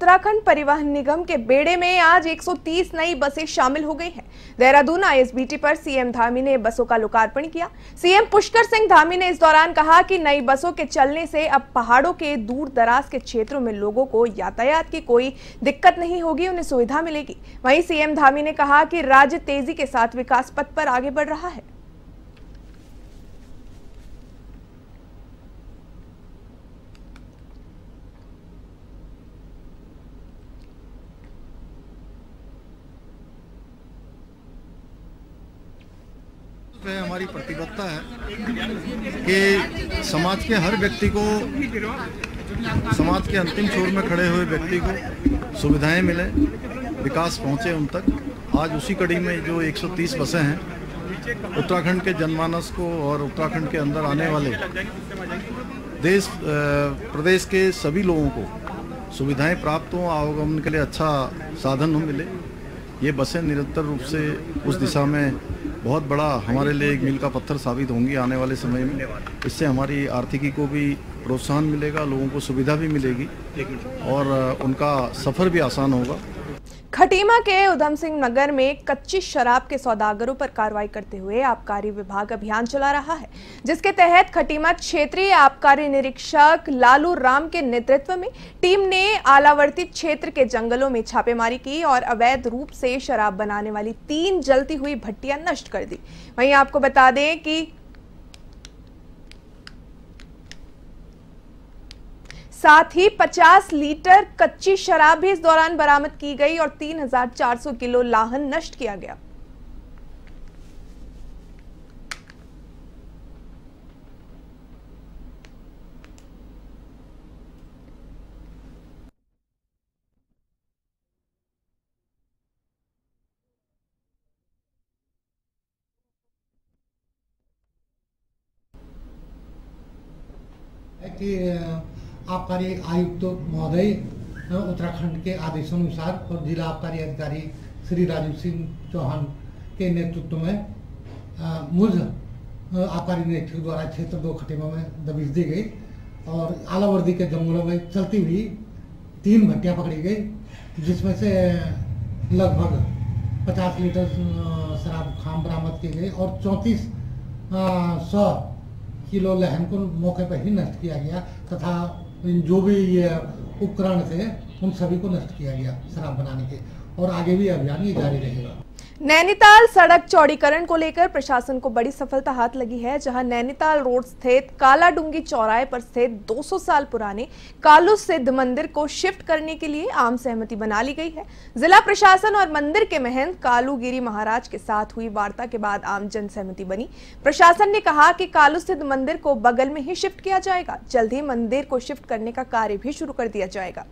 उत्तराखंड परिवहन निगम के बेड़े में आज 130 नई बसें शामिल हो गई हैं। देहरादून आईएसबीटी पर सीएम धामी ने बसों का लोकार्पण किया। सीएम पुष्कर सिंह धामी ने इस दौरान कहा कि नई बसों के चलने से अब पहाड़ों के दूर दराज के क्षेत्रों में लोगों को यातायात की कोई दिक्कत नहीं होगी, उन्हें सुविधा मिलेगी। वहीं सीएम धामी ने कहा कि राज्य तेजी के साथ विकास पथ पर आगे बढ़ रहा है। हमारी प्रतिबद्धता है कि समाज के हर व्यक्ति को, समाज के अंतिम छोर में खड़े हुए व्यक्ति को सुविधाएं मिले, विकास पहुंचे उन तक। आज उसी कड़ी में जो 130 बसें हैं, उत्तराखंड के जनमानस को और उत्तराखंड के अंदर आने वाले प्रदेश के सभी लोगों को सुविधाएं प्राप्त हों, आवागमन के लिए अच्छा साधन मिले। ये बसें निरंतर रूप से उस दिशा में बहुत बड़ा हमारे लिए एक मील का पत्थर साबित होंगी आने वाले समय में। इससे हमारी आर्थिकी को भी प्रोत्साहन मिलेगा, लोगों को सुविधा भी मिलेगी और उनका सफ़र भी आसान होगा। खटीमा के उधम सिंह नगर में कच्ची शराब के सौदागरों पर कार्रवाई करते हुए आबकारी विभाग अभियान चला रहा है, जिसके तहत खटीमा क्षेत्रीय आबकारी निरीक्षक लालू राम के नेतृत्व में टीम ने आलावर्ती क्षेत्र के जंगलों में छापेमारी की और अवैध रूप से शराब बनाने वाली 3 जलती हुई भट्टियां नष्ट कर दी। वहीं आपको बता दें कि साथ ही 50 लीटर कच्ची शराब भी इस दौरान बरामद की गई और 3400 किलो लाहन नष्ट किया गया। आबकारी आयुक्त महोदय उत्तराखंड के आदेशानुसार और जिला आबकारी अधिकारी श्री राजीव सिंह चौहान के नेतृत्व में मुझ आबकारी निरीक्षक द्वारा क्षेत्र 2 खटीमा में दबिश दी गई और आलावर्दी के जंगलों में चलती हुई 3 भट्टियां पकड़ी गई, जिसमें से लगभग 50 लीटर शराब खाम बरामद की गई और 3400 किलो लहन को मौके पर ही नष्ट किया गया तथा जो भी ये उपकरण थे उन सभी को नष्ट किया गया शराब बनाने के, और आगे भी अभियान ये जारी रहेगा। नैनीताल सड़क चौड़ीकरण को लेकर प्रशासन को बड़ी सफलता हाथ लगी है, जहां नैनीताल रोड स्थित कालाडूंगी चौराहे पर स्थित 200 साल पुराने कालू सिद्ध मंदिर को शिफ्ट करने के लिए आम सहमति बना ली गई है। जिला प्रशासन और मंदिर के महंत कालूगिरी महाराज के साथ हुई वार्ता के बाद आम जन सहमति बनी। प्रशासन ने कहा कि कालू सिद्ध मंदिर को बगल में ही शिफ्ट किया जाएगा। जल्द ही मंदिर को शिफ्ट करने का कार्य भी शुरू कर दिया जाएगा।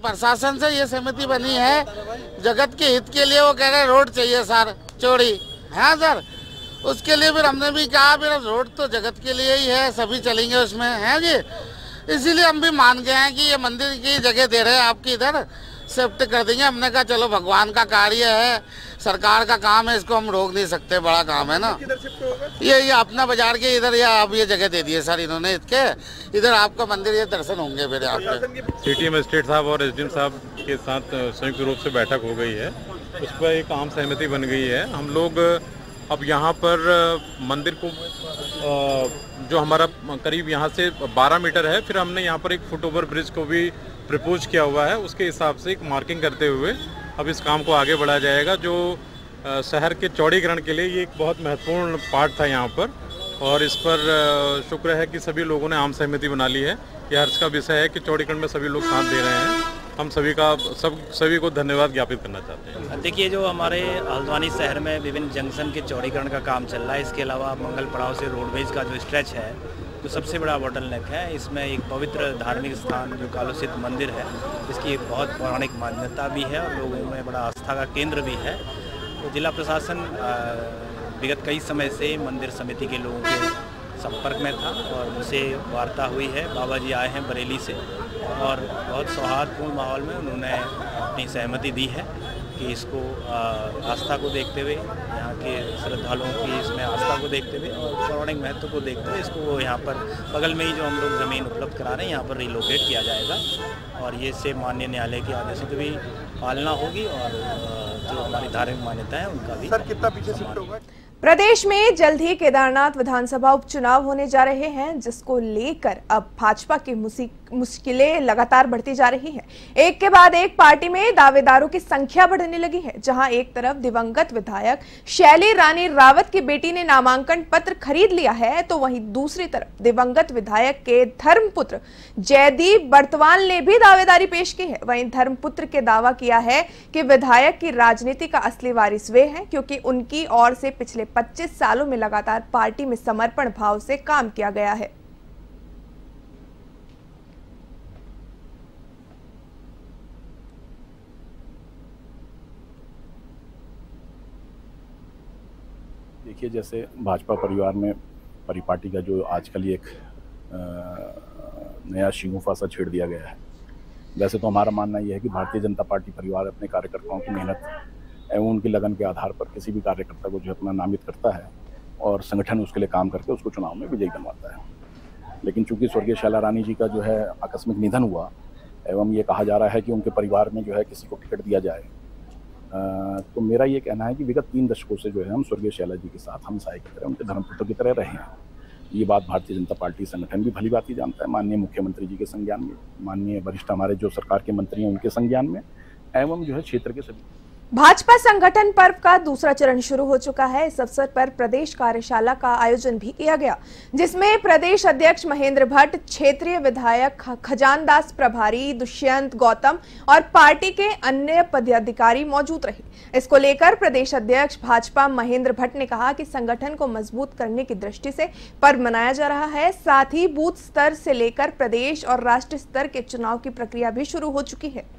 प्रशासन से ये सहमति बनी है, जगत के हित के लिए वो कह रहे रोड चाहिए सर चौड़ी, हाँ सर, उसके लिए फिर हमने भी कहा फिर रोड तो जगत के लिए ही है, सभी चलेंगे उसमें, है जी। इसीलिए हम भी मान गए हैं कि ये मंदिर की जगह दे रहे हैं आपकी, इधर शिफ्ट कर देंगे। हमने कहा चलो भगवान का कार्य है, सरकार का काम है, इसको हम रोक नहीं सकते, बड़ा काम है ना। ये अपना बाजार के इधर या अब ये जगह दे दी है सर इन्होंने, इसके इधर आपका मंदिर, ये दर्शन होंगे फिर आपके। सिटी मजिस्ट्रेट साहब और एसडीएम साहब के साथ संयुक्त रूप से बैठक हो गई है, उस पर एक आम सहमति बन गई है। हम लोग अब यहाँ पर मंदिर को जो हमारा करीब यहाँ से 12 मीटर है, फिर हमने यहाँ पर एक फुट ओवर ब्रिज को भी प्रपोज किया हुआ है, उसके हिसाब से एक मार्किंग करते हुए अब इस काम को आगे बढ़ाया जाएगा। जो शहर के चौड़ीकरण के लिए ये एक बहुत महत्वपूर्ण पार्ट था यहाँ पर, और इस पर शुक्र है कि सभी लोगों ने आम सहमति बना ली है। यह हर्ष का विषय है कि चौड़ीकरण में सभी लोग साथ दे रहे हैं। हम सभी को धन्यवाद ज्ञापित करना चाहते हैं। देखिए, जो हमारे हल्द्वानी शहर में विभिन्न जंक्शन के चौड़ीकरण का काम चल रहा है, इसके अलावा मंगल पड़ाव से रोडवेज का जो स्ट्रेच है, जो सबसे बड़ा बोटलनेक है, इसमें एक पवित्र धार्मिक स्थान जो कालू सिद्ध मंदिर है, इसकी एक बहुत पौराणिक मान्यता भी है और लोगों में बड़ा आस्था का केंद्र भी है। तो जिला प्रशासन विगत कई समय से मंदिर समिति के लोगों के संपर्क में था और उनसे वार्ता हुई है। बाबा जी आए हैं बरेली से और बहुत सौहार्दपूर्ण माहौल में उन्होंने अपनी सहमति दी है कि इसको आस्था को देखते हुए, यहाँ के श्रद्धालुओं की इसमें आस्था को देखते हुए और पौराणिक महत्व को देखते हुए इसको वो यहाँ पर बगल में ही जो हम लोग ज़मीन उपलब्ध करा रहे हैं यहाँ पर रिलोकेट किया जाएगा और ये से माननीय न्यायालय के आदेशों की भी पालना होगी और जो हमारी धार्मिक मान्यता है उनका भी। सर कितना पीछे शिफ्ट होगा? प्रदेश में जल्द ही केदारनाथ विधानसभा उपचुनाव होने जा रहे हैं, जिसको लेकर अब भाजपा की मुश्किलें लगातार बढ़ती जा रही हैं। एक के बाद एक पार्टी में दावेदारों की संख्या बढ़ने लगी है। जहां एक तरफ दिवंगत विधायक शैली रानी रावत की बेटी ने नामांकन पत्र खरीद लिया है, तो वहीं दूसरी तरफ दिवंगत विधायक के धर्मपुत्र जयदीप बर्तवाल ने भी दावेदारी पेश की है। वहीं धर्मपुत्र के दावा किया है कि विधायक की राजनीति का असली वारिस वे हैं, क्योंकि उनकी ओर से पिछले 25 सालों में लगातार पार्टी में समर्पण भाव से काम किया गया है। देखिए, जैसे भाजपा परिवार में परिपाटी का जो आजकल एक नया शिगुफा सा छेड़ दिया गया है। वैसे तो हमारा मानना यह है कि भारतीय जनता पार्टी परिवार अपने कार्यकर्ताओं की मेहनत एवं उनकी लगन के आधार पर किसी भी कार्यकर्ता को जो अपना नामित करता है और संगठन उसके लिए काम करके उसको चुनाव में विजयी बनवाता है। लेकिन चूंकि स्वर्गीय शैला रानी जी का जो है आकस्मिक निधन हुआ एवं ये कहा जा रहा है कि उनके परिवार में जो है किसी को टिकट दिया जाए, तो मेरा ये कहना है कि विगत 3 दशकों से जो है हम स्वर्गीय शैला जी के साथ हमसाये की तरह, उनके धर्मपुत्र की तरह रहे हैं। ये बात भारतीय जनता पार्टी संगठन भी भली बात ही जानता है, माननीय मुख्यमंत्री जी के संज्ञान में, माननीय वरिष्ठ हमारे जो सरकार के मंत्री हैं उनके संज्ञान में एवं जो है क्षेत्र के सभी। भाजपा संगठन पर्व का दूसरा चरण शुरू हो चुका है। इस अवसर पर प्रदेश कार्यशाला का आयोजन भी किया गया, जिसमें प्रदेश अध्यक्ष महेंद्र भट्ट, क्षेत्रीय विधायक खजानदास प्रभारी दुष्यंत गौतम और पार्टी के अन्य पदाधिकारी मौजूद रहे। इसको लेकर प्रदेश अध्यक्ष भाजपा महेंद्र भट्ट ने कहा कि संगठन को मजबूत करने की दृष्टि से पर्व मनाया जा रहा है। साथ ही बूथ स्तर से लेकर प्रदेश और राष्ट्रीय स्तर के चुनाव की प्रक्रिया भी शुरू हो चुकी है।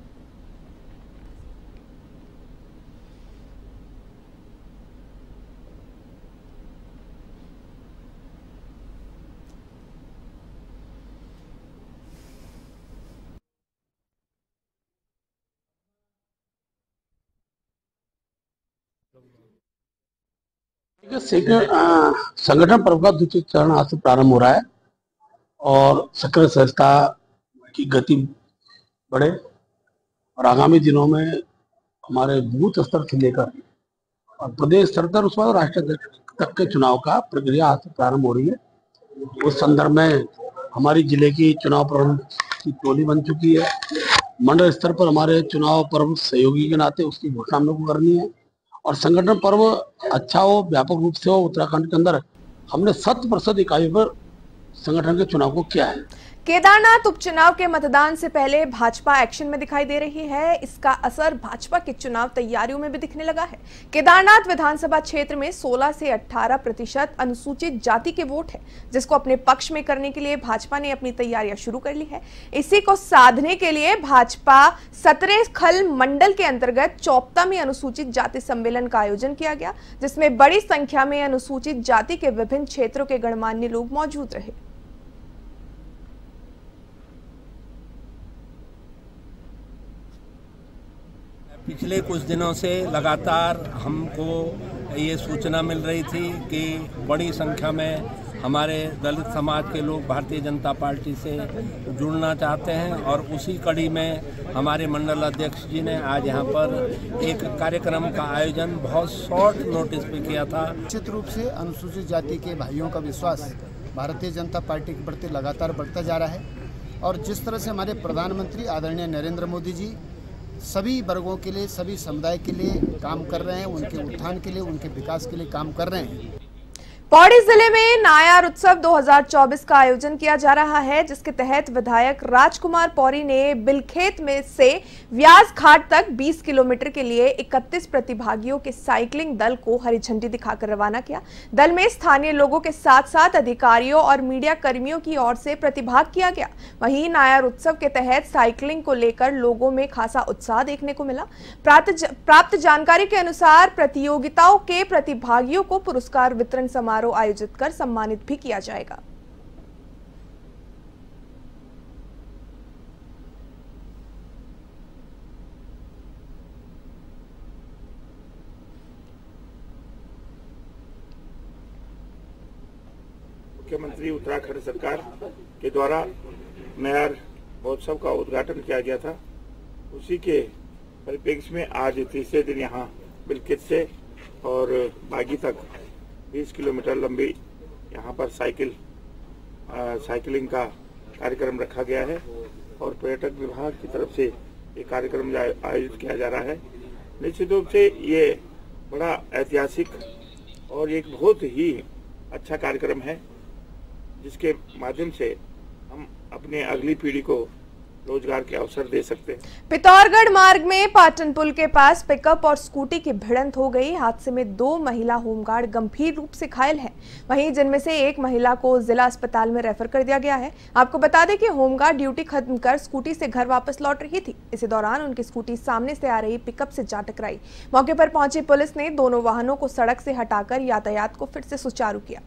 संगठन पर्व का द्वितीय चरण आज से प्रारंभ हो रहा है और सक्रिय सदस्यता की गति बढ़े और आगामी दिनों में हमारे बूथ स्तर से लेकर और प्रदेश स्तर तक उसके बाद राष्ट्रीय तक के चुनाव का प्रक्रिया आज से प्रारंभ हो रही है। उस संदर्भ में हमारी जिले की चुनाव प्रबंधन की टोली बन चुकी है। मंडल स्तर पर हमारे चुनाव पर्व सहयोगी के नाते उसकी घोषणा हम लोग को करनी है और संगठन पर्व अच्छा हो, व्यापक रूप से हो। उत्तराखंड के अंदर हमने 100% इकाइयों पर संगठन के चुनाव को किया है। केदारनाथ उपचुनाव के मतदान से पहले भाजपा एक्शन में दिखाई दे रही है। इसका असर भाजपा की चुनाव तैयारियों में भी दिखने लगा है। केदारनाथ विधानसभा क्षेत्र में 16 से 18% अनुसूचित जाति के वोट है, जिसको अपने पक्ष में करने के लिए भाजपा ने अपनी तैयारियां शुरू कर ली है। इसी को साधने के लिए भाजपा सतरेखल मंडल के अंतर्गत 54वें अनुसूचित जाति सम्मेलन का आयोजन किया गया, जिसमें बड़ी संख्या में अनुसूचित जाति के विभिन्न क्षेत्रों के गणमान्य लोग मौजूद रहे। पिछले कुछ दिनों से लगातार हमको ये सूचना मिल रही थी कि बड़ी संख्या में हमारे दलित समाज के लोग भारतीय जनता पार्टी से जुड़ना चाहते हैं और उसी कड़ी में हमारे मंडल अध्यक्ष जी ने आज यहाँ पर एक कार्यक्रम का आयोजन बहुत शॉर्ट नोटिस पे किया था। निश्चित रूप से अनुसूचित जाति के भाइयों का विश्वास भारतीय जनता पार्टी के प्रति लगातार बढ़ता जा रहा है और जिस तरह से हमारे प्रधानमंत्री आदरणीय नरेंद्र मोदी जी सभी वर्गों के लिए, सभी समुदाय के लिए काम कर रहे हैं, उनके उत्थान के लिए, उनके विकास के लिए काम कर रहे हैं। पौड़ी जिले में नायार उत्सव 2024 का आयोजन किया जा रहा है, जिसके तहत विधायक राजकुमार पौड़ी ने बिलखेत में से व्यास घाट तक 20 किलोमीटर के लिए 31 प्रतिभागियों के साइकिलिंग दल को हरी झंडी दिखाकर रवाना किया। दल में स्थानीय लोगों के साथ साथ अधिकारियों और मीडिया कर्मियों की ओर से प्रतिभाग किया गया। वहीं नायार उत्सव के तहत साइकिलिंग को लेकर लोगों में खासा उत्साह देखने को मिला। प्राप्त जानकारी के अनुसार प्रतियोगिताओं के प्रतिभागियों को पुरस्कार वितरण समारोह आयोजित कर सम्मानित भी किया जाएगा। मुख्यमंत्री उत्तराखंड सरकार के द्वारा नयार महोत्सव का उद्घाटन किया गया था, उसी के परिप्रेक्ष्य में आज तीसरे दिन यहाँ बिलकित से और बागी तक 20 किलोमीटर लंबी यहाँ पर साइकिलिंग का कार्यक्रम रखा गया है और पर्यटक विभाग की तरफ से ये कार्यक्रम आयोजित किया जा रहा है। निश्चित रूप से ये बड़ा ऐतिहासिक और एक बहुत ही अच्छा कार्यक्रम है, जिसके माध्यम से हम अपने अगली पीढ़ी को रोजगार के अवसर दे सकते हैं। पिथौरागढ़ मार्ग में पाटन पुल के पास पिकअप और स्कूटी की भिड़ंत हो गई। हादसे में 2 महिला होमगार्ड गंभीर रूप से घायल हैं, वहीं जिनमें से एक महिला को जिला अस्पताल में रेफर कर दिया गया है। आपको बता दें कि होमगार्ड ड्यूटी खत्म कर स्कूटी से घर वापस लौट रही थी। इसी दौरान उनकी स्कूटी सामने से आ रही पिकअप से जा टकराई। मौके पर पहुंची पुलिस ने दोनों वाहनों को सड़क से हटाकर यातायात को फिर से सुचारू किया।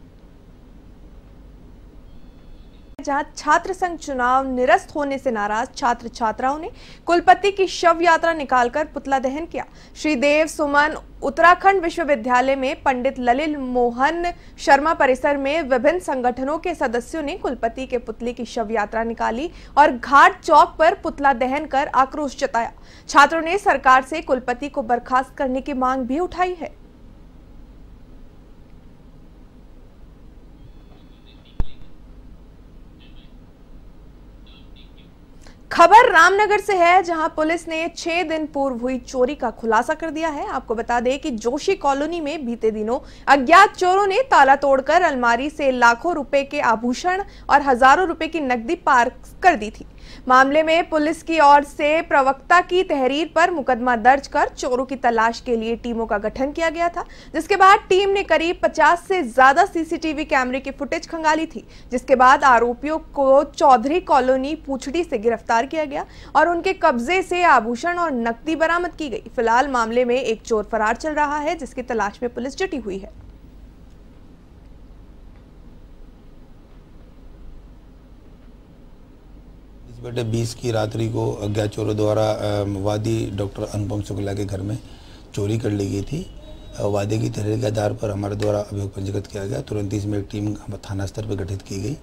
जहां छात्र संघ चुनाव निरस्त होने से नाराज छात्र छात्राओं ने कुलपति की शव यात्रा निकालकर पुतला दहन किया। श्रीदेव सुमन उत्तराखंड विश्वविद्यालय में पंडित ललित मोहन शर्मा परिसर में विभिन्न संगठनों के सदस्यों ने कुलपति के पुतले की शव यात्रा निकाली और घाट चौक पर पुतला दहन कर आक्रोश जताया। छात्रों ने सरकार से कुलपति को बर्खास्त करने की मांग भी उठाई है। खबर रामनगर से है, जहां पुलिस ने 6 दिन पूर्व हुई चोरी का खुलासा कर दिया है। आपको बता दें कि जोशी कॉलोनी में बीते दिनों अज्ञात चोरों ने ताला तोड़कर अलमारी से लाखों रुपए के आभूषण और हजारों रुपए की नकदी पार कर दी थी। मामले में पुलिस की ओर से प्रवक्ता की तहरीर पर मुकदमा दर्ज कर चोरों की तलाश के लिए टीमों का गठन किया गया था, जिसके बाद टीम ने करीब 50 से ज्यादा सीसीटीवी कैमरे की फुटेज खंगाली थी, जिसके बाद आरोपियों को चौधरी कॉलोनी पूछड़ी से गिरफ्तार किया गया और उनके कब्जे से आभूषण और नकदी बरामद की गई। फिलहाल मामले में एक चोर फरार चल रहा है, जिसकी तलाश में पुलिस जुटी हुई है। बटे 20 की रात्रि को अज्ञात चोरों द्वारा वादी डॉक्टर अनुपम शुक्ला के घर में चोरी कर ली गई थी। वादे की तहरीर के आधार पर हमारे द्वारा अभियोग पंजीकृत किया गया। तुरंत इसमें एक टीम थाना स्तर पर गठित की गई।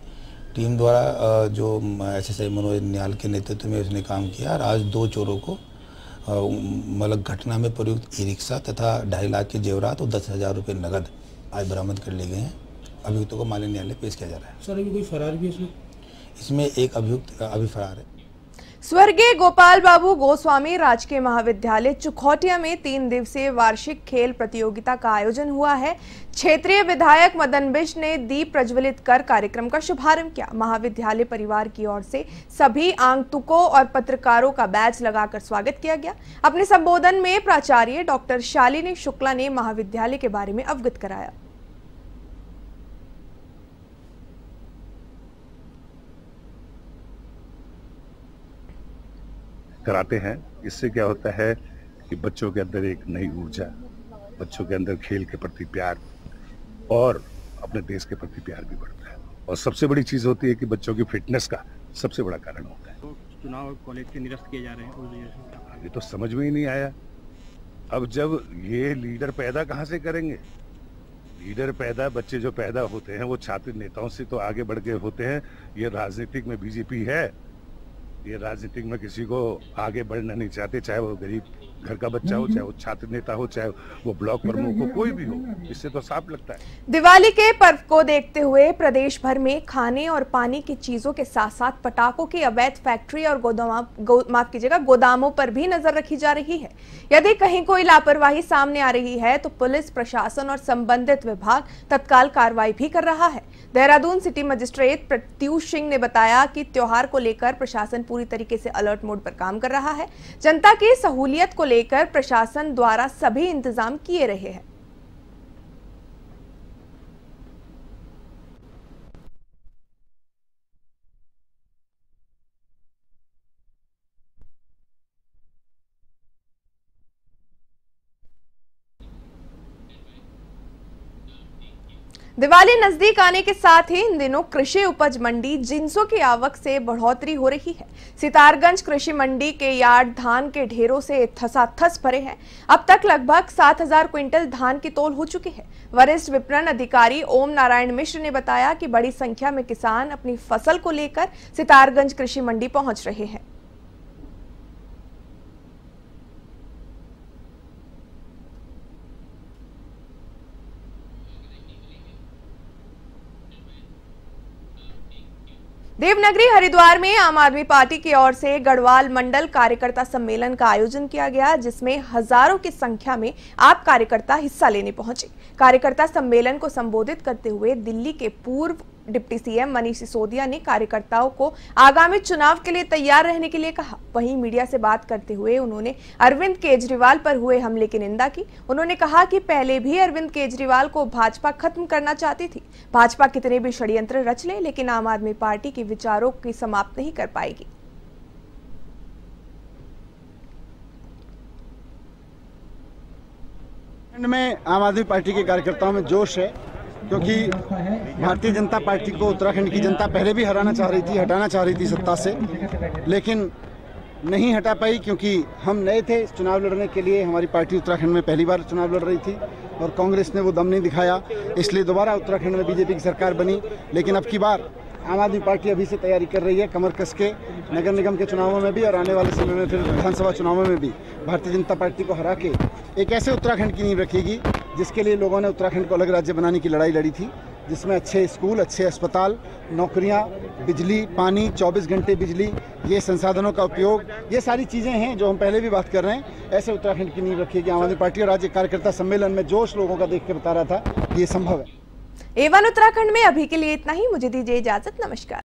टीम द्वारा जो एसएसआई मनोज नियाल के नेतृत्व में उसने काम किया और आज 2 चोरों को मतलब घटना में प्रयुक्त ई रिक्शा तथा 2.5 लाख के जेवरात और 10,000 रुपये नकद आज बरामद कर लिए गए हैं। अभियुक्तों को माननीय न्यायालय पेश किया जा रहा है। सर अभी कोई फरार भी है इसमें एक अभियुक्त अभी फरार है। स्वर्गीय गोपाल बाबू गोस्वामी राजकीय महाविद्यालय चुखौटिया में 3 दिवसीय वार्षिक खेल प्रतियोगिता का आयोजन हुआ है। क्षेत्रीय विधायक मदन बिष्ट ने दीप प्रज्वलित कर कार्यक्रम का शुभारंभ किया। महाविद्यालय परिवार की ओर से सभी आगंतुकों और पत्रकारों का बैज लगाकर स्वागत किया गया। अपने संबोधन में प्राचार्य डॉक्टर शालिनी शुक्ला ने महाविद्यालय के बारे में अवगत कराया। कराते हैं, इससे क्या होता है कि बच्चों के अंदर एक नई ऊर्जा, बच्चों के अंदर खेल के प्रति प्यार और अपने देश के प्रति प्यार भी बढ़ता है। और सबसे बड़ी चीज होती है कि बच्चों की फिटनेस का सबसे बड़ा कारण होता है। तो चुनाव कॉलेज के निरस्त किए जा रहे हैं, ये तो समझ में ही नहीं आया। अब जब ये लीडर पैदा कहाँ से करेंगे? लीडर पैदा, बच्चे जो पैदा होते हैं वो छात्र नेताओं से तो आगे बढ़ के होते हैं। ये राजनीतिक में बीजेपी है, ये राजनीतिक में किसी को आगे बढ़ना नहीं चाहते, चाहे वो गरीब घर का बच्चा हो, चाहे वो छात्र नेता हो, चाहे वो ब्लॉक प्रमुख हो, कोई भी हो। इससे तो साफ लगता है। दिवाली के पर्व को देखते हुए प्रदेश भर में खाने और पानी की चीजों के साथ साथ पटाखों की अवैध फैक्ट्री और गोदामों पर भी नजर रखी जा रही है। यदि कहीं कोई लापरवाही सामने आ रही है तो पुलिस प्रशासन और संबंधित विभाग तत्काल कार्रवाई भी कर रहा है। देहरादून सिटी मजिस्ट्रेट प्रत्युष सिंह ने बताया कि त्योहार को लेकर प्रशासन पूरी तरीके से अलर्ट मोड पर काम कर रहा है। जनता की सहूलियत को लेकर प्रशासन द्वारा सभी इंतजाम किए रहे हैं। दिवाली नजदीक आने के साथ ही इन दिनों कृषि उपज मंडी जिंसों की आवक से बढ़ोतरी हो रही है। सितारगंज कृषि मंडी के यार्ड धान के ढेरों से ठसाठस भरे हैं। अब तक लगभग 7000 क्विंटल धान की तौल हो चुकी है। वरिष्ठ विपणन अधिकारी ओम नारायण मिश्र ने बताया कि बड़ी संख्या में किसान अपनी फसल को लेकर सितारगंज कृषि मंडी पहुंच रहे हैं। देवनगरी हरिद्वार में आम आदमी पार्टी की ओर से गढ़वाल मंडल कार्यकर्ता सम्मेलन का आयोजन किया गया, जिसमें हजारों की संख्या में आप कार्यकर्ता हिस्सा लेने पहुंचे। कार्यकर्ता सम्मेलन को संबोधित करते हुए दिल्ली के पूर्व डिप्टी सीएम मनीष सिसोदिया ने कार्यकर्ताओं को आगामी चुनाव के लिए तैयार रहने के लिए कहा। वहीं मीडिया से बात करते हुए उन्होंने अरविंद केजरीवाल पर हुए हमले की निंदा की। उन्होंने कहा कि पहले भी अरविंद केजरीवाल को भाजपा खत्म करना चाहती थी। भाजपा कितने भी षड्यंत्र रच ले, लेकिन आम आदमी पार्टी के विचारों की समाप्त नहीं कर पाएगी। में आम आदमी पार्टी के कार्यकर्ताओं में जोश है, क्योंकि भारतीय जनता पार्टी को उत्तराखंड की जनता पहले भी हटाना चाह रही थी सत्ता से, लेकिन नहीं हटा पाई, क्योंकि हम नए थे चुनाव लड़ने के लिए। हमारी पार्टी उत्तराखंड में पहली बार चुनाव लड़ रही थी और कांग्रेस ने वो दम नहीं दिखाया, इसलिए दोबारा उत्तराखंड में बीजेपी की सरकार बनी। लेकिन अब की बार आम आदमी पार्टी अभी से तैयारी कर रही है, कमर कस के नगर निगम के चुनावों में भी और आने वाले समय में फिर विधानसभा चुनावों में भी भारतीय जनता पार्टी को हरा के एक ऐसे उत्तराखंड की नींव रखेगी जिसके लिए लोगों ने उत्तराखंड को अलग राज्य बनाने की लड़ाई लड़ी थी, जिसमें अच्छे स्कूल, अच्छे अस्पताल, नौकरियां, बिजली, पानी, 24 घंटे बिजली, ये संसाधनों का उपयोग, ये सारी चीज़ें हैं जो हम पहले भी बात कर रहे हैं। ऐसे उत्तराखंड की नींव रखेगी आम आदमी पार्टी। और आज एक कार्यकर्ता सम्मेलन में जोश लोगों का देख के बता रहा था कि ये संभव है। A1 उत्तराखंड में अभी के लिए इतना ही। मुझे दीजिए इजाजत। नमस्कार।